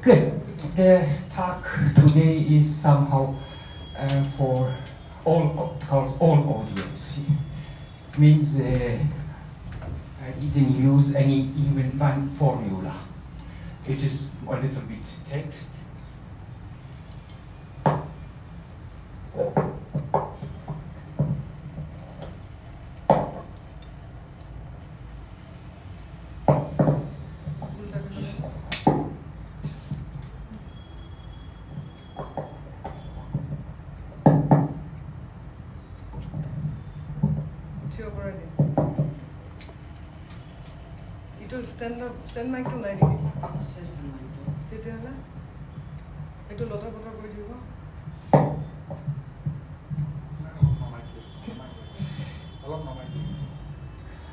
Good. The talk today is somehow for all audience. Means I didn't use any even one formula. It is a little bit text. Stand mic to 90. Stand mic to. Did you have that? It will lot of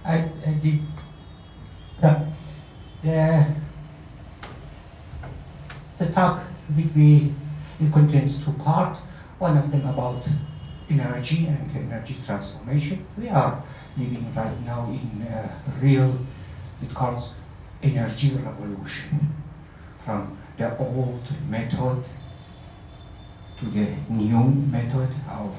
I did. The talk it contains two parts. One of them about energy and energy transformation. We are living right now in a real, it calls energy revolution, from the old method to the new method of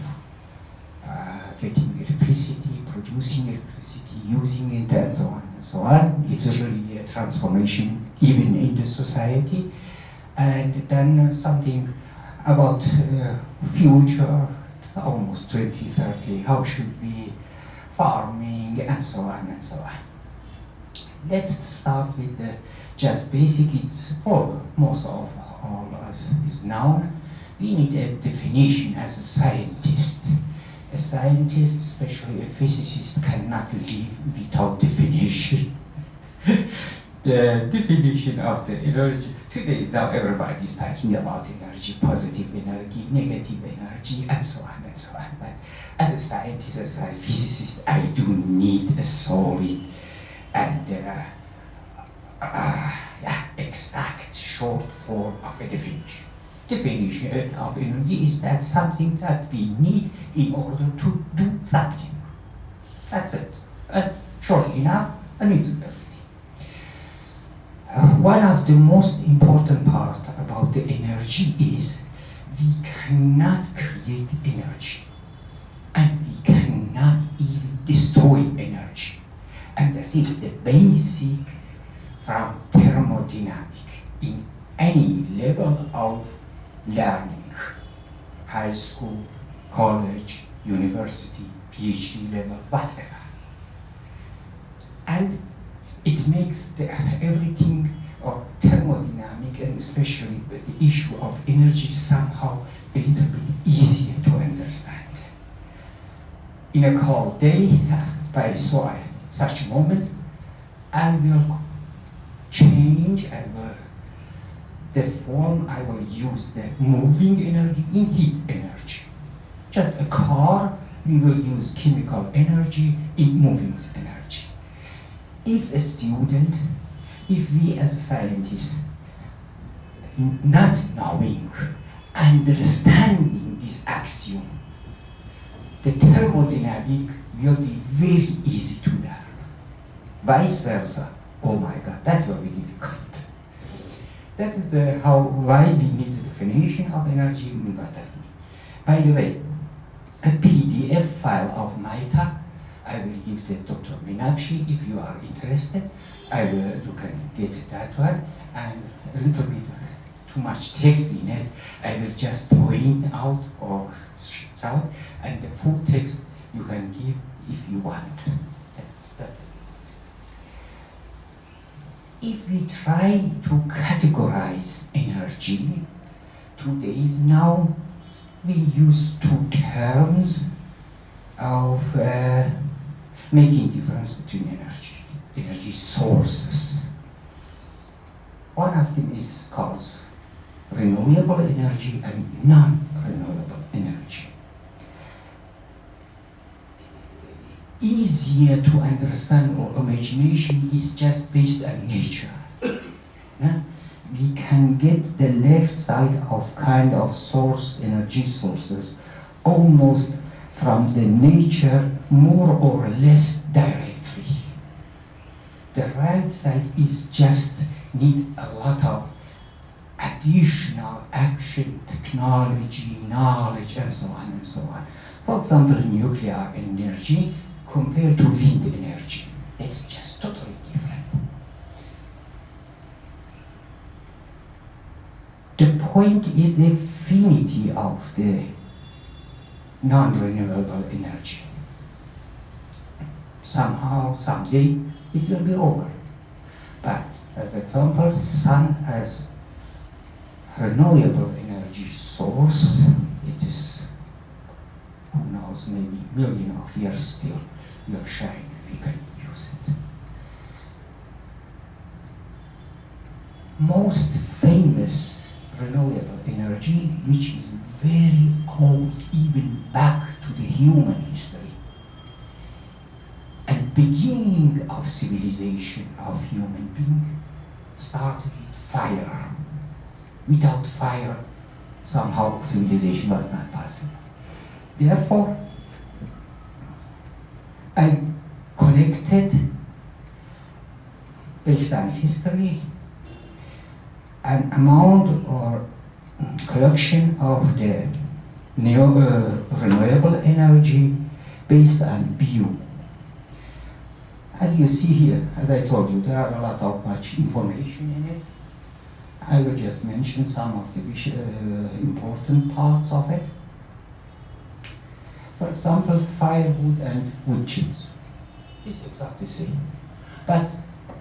getting electricity, producing electricity, using it, and so on and so on. It's really a transformation even in the society. And then something about future, almost 2030, how should we farming, and so on and so on. Let's start with just basic, most of all us is known. We need a definition as a scientist. A scientist, especially a physicist, cannot live without definition. The definition of the energy, today is now everybody is talking about energy, positive energy, negative energy, and so on and so on. But as a scientist, as a physicist, I do need a solid and exact short form of a definition. Definition of energy is that something that we need in order to do something. That's it. Short enough and usability. One of the most important part about the energy is we cannot create energy and we cannot even destroy energy. And this is the basic from thermodynamic in any level of learning, high school, college, university, PhD level, whatever. And it makes everything or thermodynamic, and especially the issue of energy, somehow a little bit easier to understand. In a cold day, by such a moment, I will change, the form I will use the moving energy in heat energy. Just a car, we will use chemical energy in moving energy. If a student, if we as a scientist, not knowing, understanding this axiom, the thermodynamic will be very easy to learn. Vice versa, oh my God, that will be difficult. That is why we need a definition of energy. By the way, a PDF file of my talk, I will give to Dr. Meenakshi if you are interested. You can get that one, and a little bit too much text in it. I will just point out or shout out, and the full text you can give if you want. That's that. If we try to categorize energy, today now we use two terms of making difference between energy sources. One of them is called renewable energy and non-renewable energy. Easier to understand or imagination is just based on nature. We can get the left side of kind of source, energy sources, almost from the nature more or less directly. The right side is just need a lot of additional action, technology, knowledge, and so on and so on. For example, nuclear energy compared to wind energy. It's just totally different. The point is the finity of the non-renewable energy. Somehow, someday, it will be over. But, as example, sun as renewable energy source, it is, who knows, maybe million of years still will shine. We can use it. Most famous renewable energy, which is very old, even back to the human history, and beginning of civilization of human being, started with fire. Without fire, somehow civilization was not possible. Therefore, I connected, based on history, an amount or collection of the renewable energy based on bio. As you see here, as I told you, there are a lot of much information in it. I will just mention some of the important parts of it. For example, firewood and wood chips. It's exactly the same. But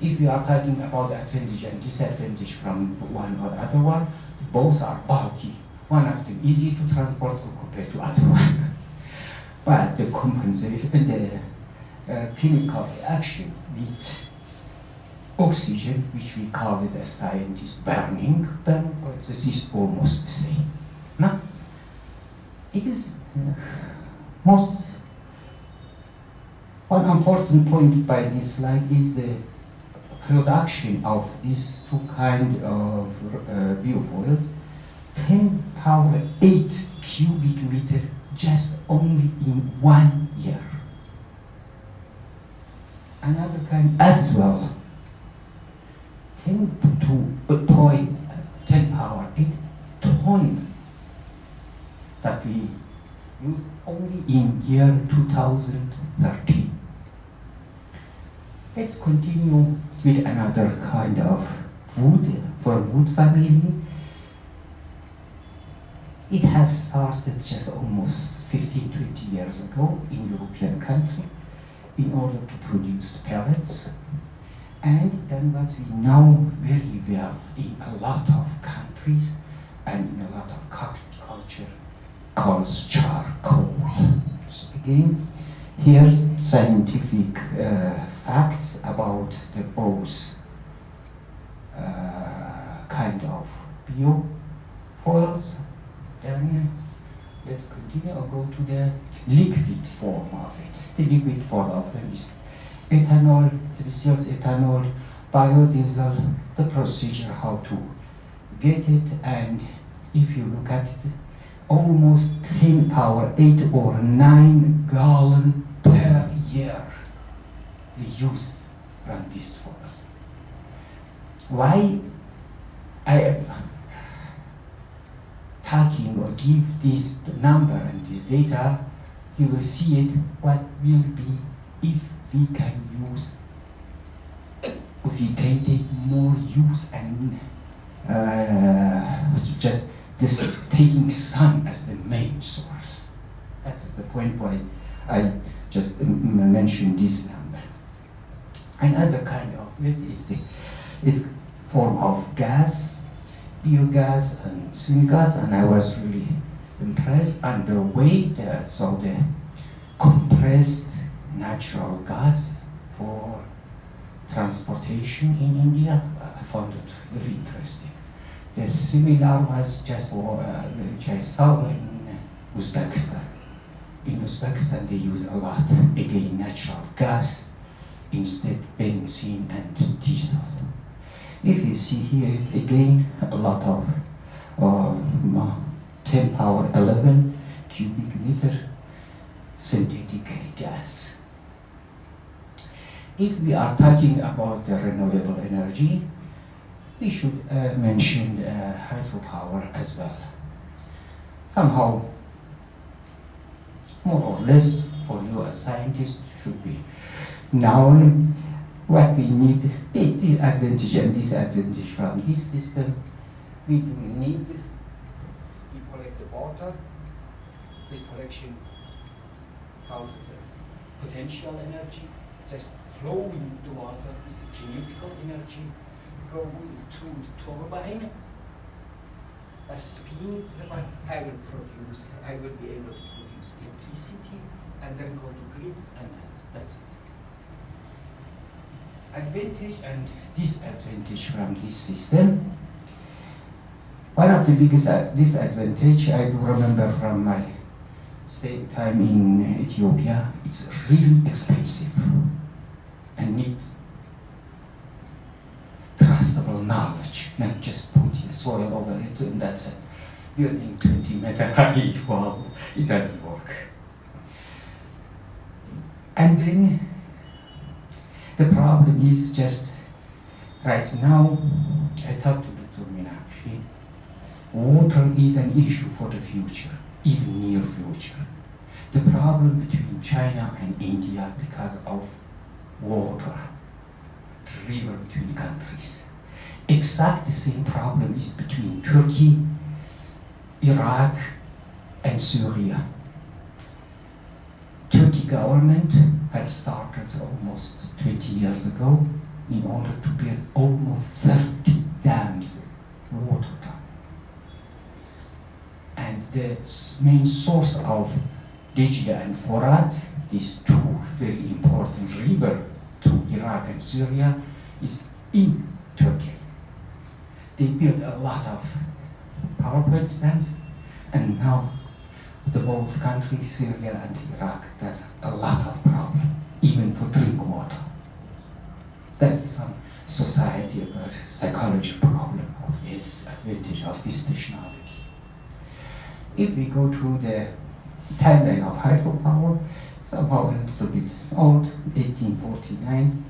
if you are talking about advantage and disadvantage from one or other one, both are bulky. One of them easy to transport compared to other one. But the compensation, the chemical reaction with oxygen, which we call it as scientists burning process, is almost the same. Now, it is one important point by this slide is the production of these two kinds of biofuels, 10⁸ cubic meter just only in 1 year. Another kind as well, 10⁸ ton that we used only in year 2013. Let's continue with another kind of wood, for wood family. It has started just almost 15-20 years ago in European country in order to produce pellets. And then what we know very well in a lot of countries and in a lot of culture calls charcoal. So again, here scientific facts about the both kind of biofuels. Then let's continue or go to the liquid form of it. The liquid form of it is ethanol, research ethanol, biodiesel, the procedure how to get it, and if you look at it, almost 10⁸ or 9 gallons per year we use from this fuel. Why I am talking or give this number and this data, you will see it what will be if we can use, if we can take more use and just this taking sun as the main source. That is the point why I just mentioned this number. Another kind of this is the form of gas, biogas and syngas, and I was really impressed on the way that so the compressed natural gas for transportation in India. I found it very interesting. The similar was just which I saw in Uzbekistan. In Uzbekistan they use a lot, again, natural gas instead benzene and diesel. If you see here again a lot of 10⁸ cubic meter synthetic gas. If we are talking about the renewable energy, we should mention hydropower hydropower as well. Somehow, more or less, for you as scientists, should be known what we need, the advantage and disadvantage from this system. We do need, we collect the water. This collection causes a potential energy, just flowing the water is the kinetical energy going to the turbine. A spin turbine, I will be able to produce electricity and then go to grid, and that's it. Advantage and disadvantage from this system. One of the biggest disadvantage I do remember from my stay time in Ethiopia, it's really expensive and need trustable knowledge, not just putting soil over it and that's it. Building 20-meter high wall, it doesn't work. And then the problem is just right now, I talked to the Turmin actually, water is an issue for the future, even near future. The problem between China and India because of water, the river between countries. Exactly the same problem is between Turkey, Iraq, and Syria. Turkey government had started almost 20 years ago in order to build almost 30 dams, water dams. And the main source of Dicle and Forat, these two very important rivers to Iraq and Syria, is in Turkey. They built a lot of power plant dams, and now the both countries, Syria and Iraq, there's a lot of problem, even for drink water. That's some society or psychology problem of this advantage of this technology. If we go through the timeline of hydropower, somehow a little bit old, 1849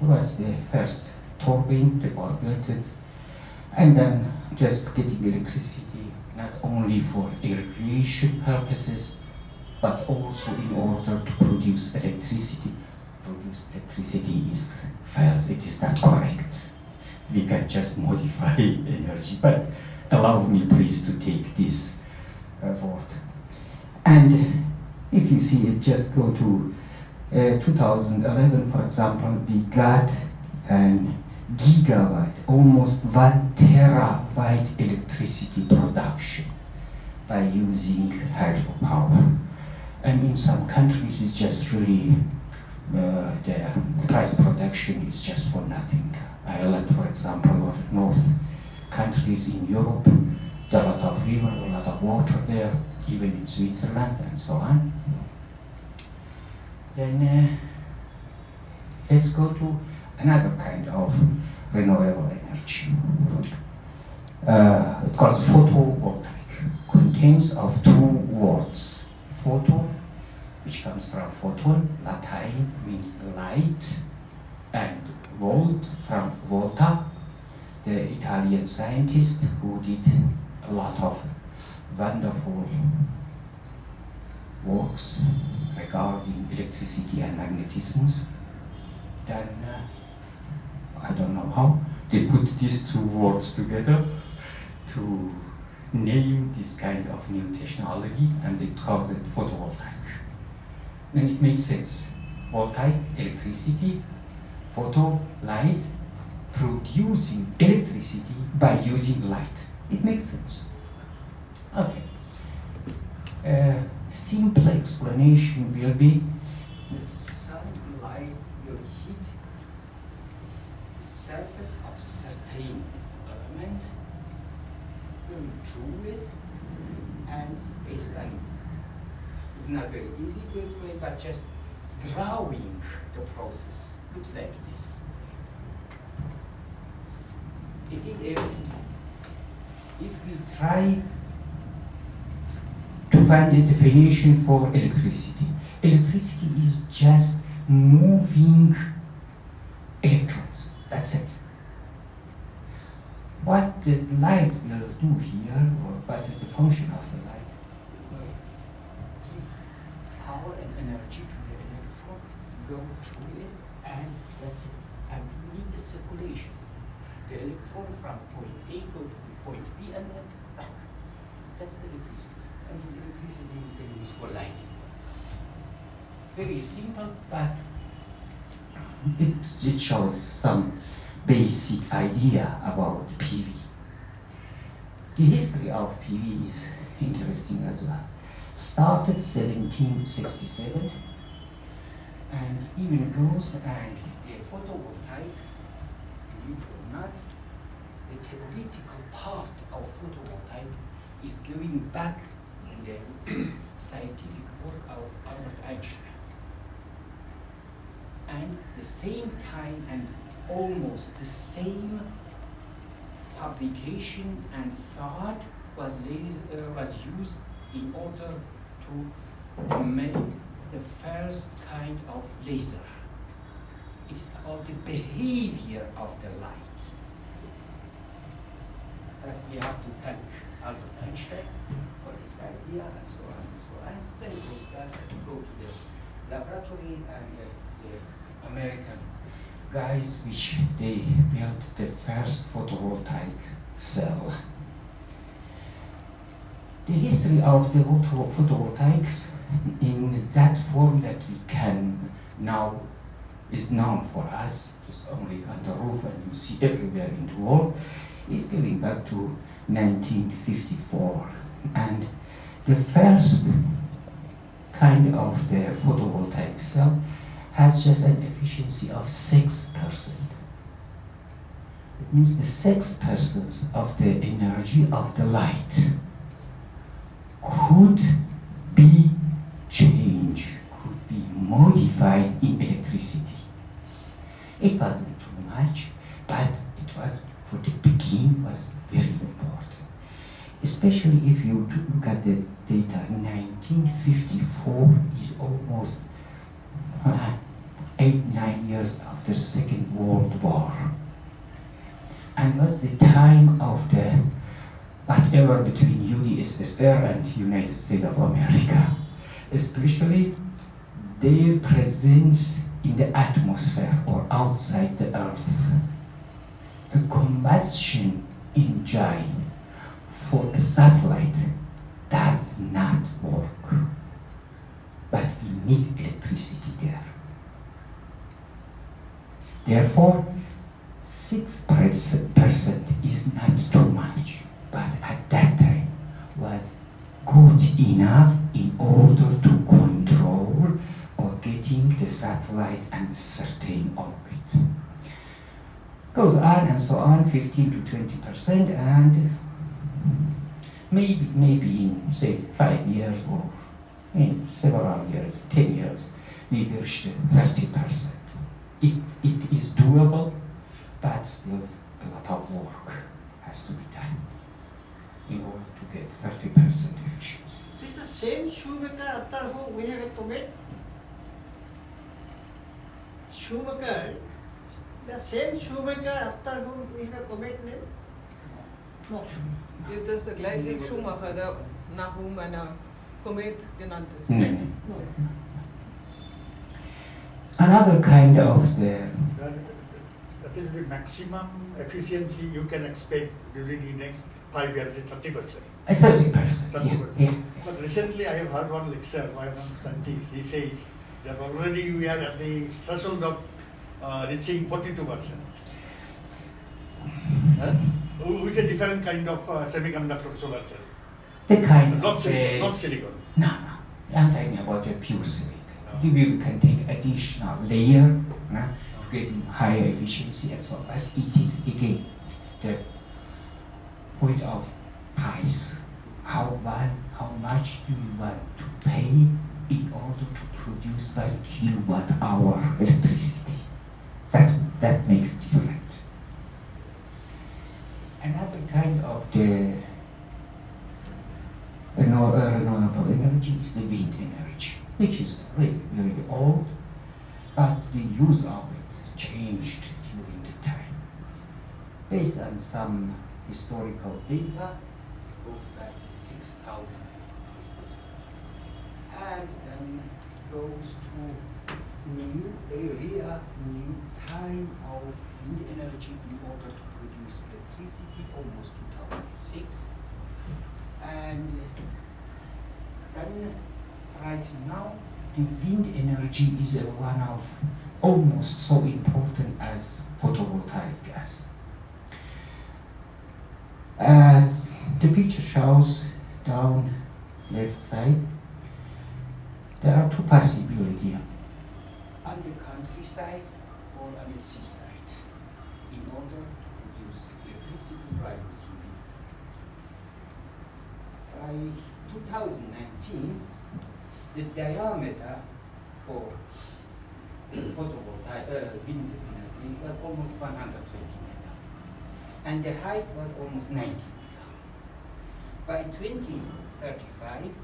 was the first turbine, they were built it, and then just getting electricity not only for irrigation purposes, but also in order to produce electricity. Produce electricity is false, it is not correct. We can just modify energy, but allow me please to take this word. And if you see it, just go to 2011, for example, we got an gigawatt, almost 1 terabyte electricity production by using hydropower. And in some countries it's just really, the price production is just for nothing. Ireland, for example, or north countries in Europe, there are a lot of river, a lot of water there, even in Switzerland and so on. Then let's go to another kind of renewable energy. It calls photovoltaic. Contains of two words. Photo, which comes from photon, Latin means light, and volt from volta, the Italian scientist who did a lot of wonderful works regarding electricity and magnetism. Then I don't know how they put these two words together to name this kind of new technology, and they call it photovoltaic. And it makes sense. Voltaic, electricity, photo, light, producing electricity by using light. It makes sense. Okay. Simple explanation will be the sunlight will hit the surface of certain element, going through it, and based on, it's not very easy to explain, but just drawing the process looks like this. If we try to find a definition for electricity, electricity is just moving electrons. That's it. What what the light will do here, or what is the function of the light? Will give power and energy to the electron, go through it, and that's it. And we need the circulation. The electron from point A go to point B and then back. That's the electricity. And this electricity we can use for lighting, for example. Very simple, but it shows some basic idea about PV. The history of PV is interesting as well. Started 1767 and even goes, and the photovoltaic, believe it or not, the theoretical part of photovoltaic is going back in the scientific work of Albert Einstein. And the same time and almost the same publication and thought was used in order to make the first kind of laser. It is about the behavior of the light. But we have to thank Albert Einstein for his idea and so on and so on. Then it goes back to go to the laboratory and the American guys, which they built the first photovoltaic cell. The history of the photovoltaics in that form that we can now is known for us, it's only on the roof and you see everywhere in the world, is going back to 1954. And the first kind of the photovoltaic cell has just an efficiency of 6%. It means the 6% of the energy of the light could be changed, could be modified in electricity. It wasn't too much, but it was, for the beginning, was very important. Especially if you look at the data, 1954 is almost 8-9 years after Second World War. And was the time of the whatever between UdSSR and United States of America, especially their presence in the atmosphere or outside the Earth. A combustion engine for a satellite does not work, but we need electricity there. Therefore, 6% is not too much, but at that time was good enough in order to control or getting the satellite and certain orbit. Goes on and so on, 15 to 20%, and maybe in say 5 years or in several years, 10 years, we reached 30%. It is doable, but still a lot of work has to be done in order to get 30% efficiency. This is the same shoemaker after whom we have a comet. Shoemaker, the same shoemaker after whom we have a comet name? No. Is this the gleiche Schumacher, der nach whom eine Komet genannt ist? No. Another kind of the... That is the maximum efficiency you can expect during the next 5 years, is 30%. 30%. 30%. Yeah. But recently I have heard one lecture by one scientist. He says that already we are at the threshold of reaching 42%. With a different kind of semiconductor solar cell. The kind not of silicon, not silicon. No. I'm talking about a pure silicon. We can take additional layer to get higher efficiency and so on. But it is again the point of price. How much do you want to pay in order to produce 1 kilowatt-hour electricity? That makes difference. Another kind of the renewable energy is the wind energy, which is really very old, but the use of it changed during the time. Based on some historical data goes back to 6,000. And then goes to new area, new time of wind energy in order to produce electricity, almost 2006. And then right now, the wind energy is one of almost so important as photovoltaic gas. The picture shows down left side. There are two possibilities, on the countryside or on the seaside, in order to produce electricity by using wind. By 2019, the diameter for photovoltaic wind energy was almost 120 meters, and the height was almost 90 meters. By 2035,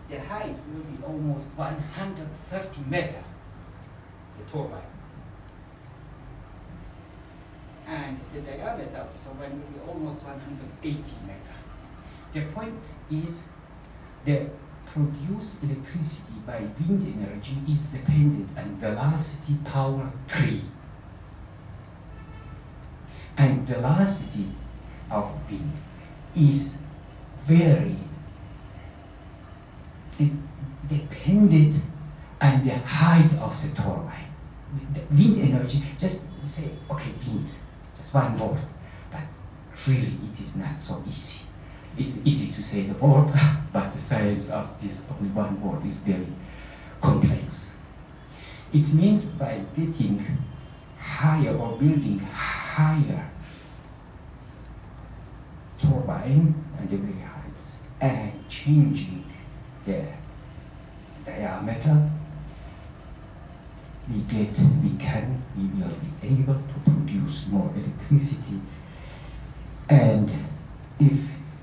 the height will be almost 130 meters, the turbine. And the diameter of the turbine will be almost 180 meters. The point is the produced electricity by wind energy is dependent on velocity power 3. And velocity of wind is dependent on the height of the turbine. The wind energy, just say, okay, wind, just one word, but really it is not so easy. It's easy to say the word, but the science of this only one word is very complex. It means by getting higher or building higher turbine and the very height and changing the diameter, we will be able to produce more electricity. And if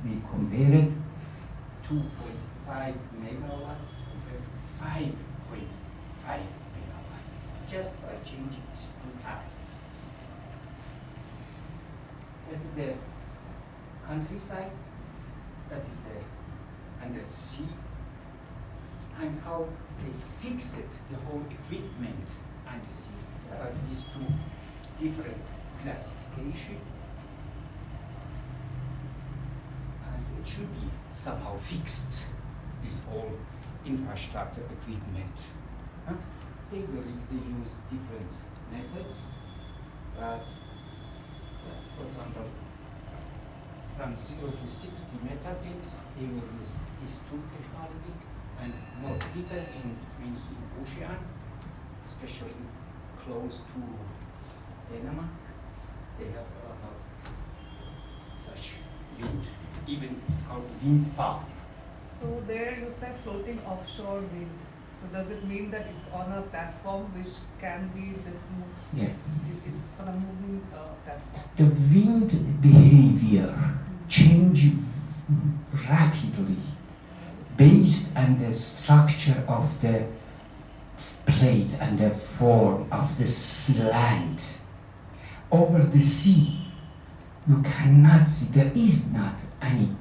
we compare it, 2.5 megawatt compared to 5.5 megawatts, just by changing these two factors. That's the countryside, that is the under sea, and how they fix it, the whole equipment under sea. There are these two different classifications. It should be somehow fixed, this whole infrastructure equipment. They use different methods, but for example, from 0 to 60 metapix, they will use these two technology, and more deeper in ocean, especially close to Denmark, they have a lot of such wind. Even called wind farm. So there you say floating offshore wind. So does it mean that it's on a platform which can be moved? Yeah. It's on a moving platform. The wind behavior changes rapidly based on the structure of the plate and the form of the land. Over the sea, you cannot see, there is not any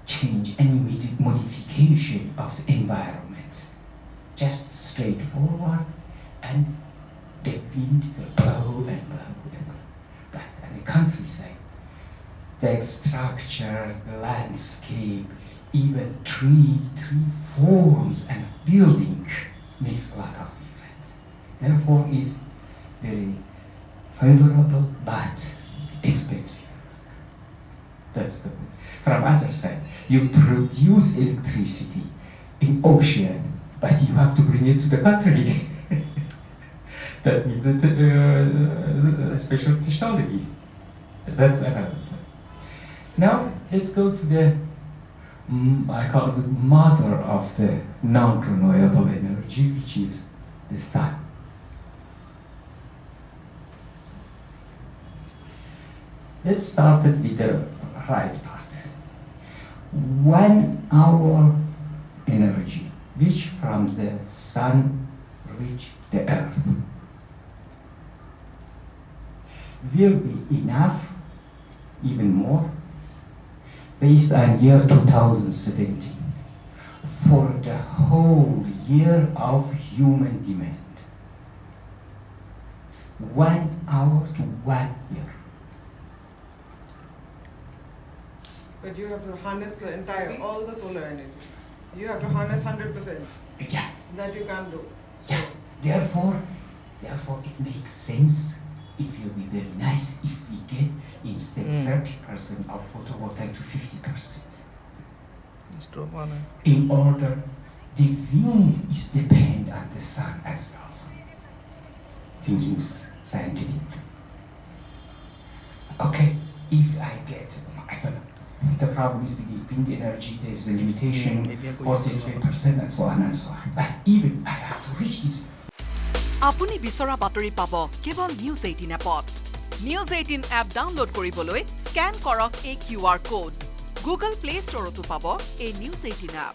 change, any modification of the environment. Just straightforward, and the wind will blow and blow and blow. But on the countryside, the structure, the landscape, even tree forms and building makes a lot of difference. Therefore, is very favorable but expensive. That's the point. From other side, you produce electricity in ocean, but you have to bring it to the country. That means a special technology. That's another point. Now let's go to the I call it the mother of the non-renewable energy, which is the sun. Let's start with the right part. 1 hour energy, which from the sun reach the earth, will be enough, even more, based on year 2017, for the whole year of human demand. 1 hour to 1 year. But you have to harness the entire, all the solar energy. You have to harness 100%. Yeah. That you can't do. So Yeah. Therefore, it makes sense. It will be very nice if we get instead 30% of photovoltaic to 50%. In order, the wind is depend on the sun as well. Thinking scientific. Okay, if I get, I don't know. The problem is with the wind energy, there's a limitation, 43% and so on and so on. But even I have to reach this. আপুনি বিচৰা বাতৰি পাব কেৱল news 18 এপত news 18 app download কৰিবলৈ scan কৰক এই QR code Google play ষ্টৰতো পাব এই নিউজ 18 এপ